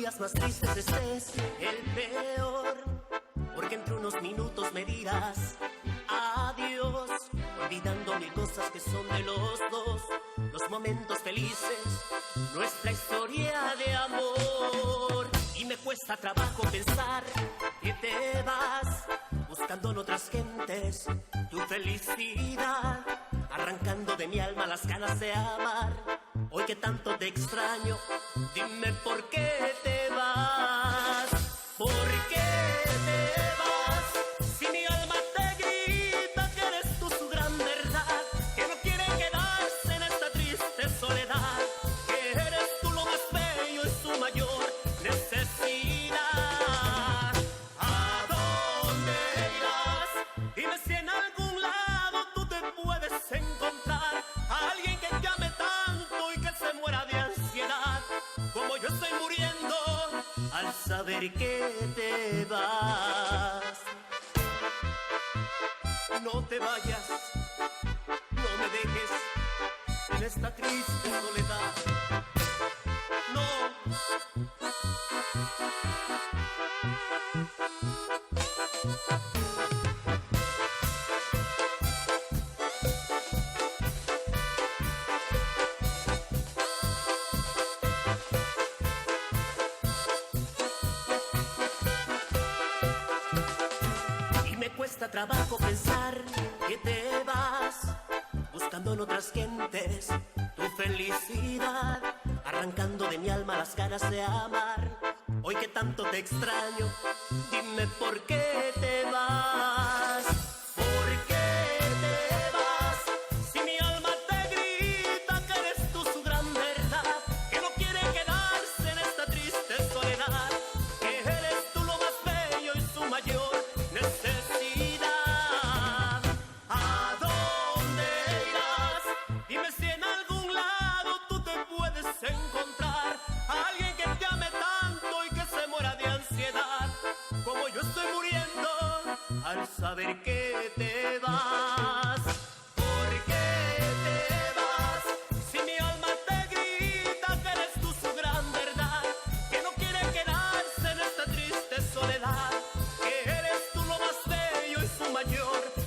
días más tristes estés, el peor, porque entre unos minutos me dirás adiós, olvidando mil cosas que son de los dos, los momentos felices, nuestra historia de amor. Y me cuesta trabajo pensar que te vas, buscando en otras gentes tu felicidad, arrancando de mi alma las ganas de amar. Hoy que tanto te extraño, dime por qué te vas. ¿Por qué te vas? Si mi alma te grita que eres tú su gran verdad, que no quiere quedarse en esta triste soledad, que eres tú lo más bello y su mayor necesidad. ¿A dónde irás? Dime si en algún lado tú te puedes encontrar a alguien que te ame tanto y que se muera de ansiedad, como yo estoy muriendo al saber que te vas. No te vayas, no me dejes en esta triste soledad. No. Cuesta trabajo pensar que te vas, buscando en otras gentes tu felicidad, arrancando de mi alma las ganas de amar. Hoy que tanto te extraño, dime por qué te vas. ¿Por qué te vas? Si mi alma te grita que eres tú su gran verdad, que no quiere quedarse en esta triste soledad, que eres tú lo más bello y su mayor necesidad. Encontrar a alguien que te ame tanto y que se muera de ansiedad, como yo estoy muriendo al saber que te vas. ¿Por qué te vas? Si mi alma te grita que eres tú su gran verdad, que no quiere quedarse en esta triste soledad, que eres tú lo más bello y su mayor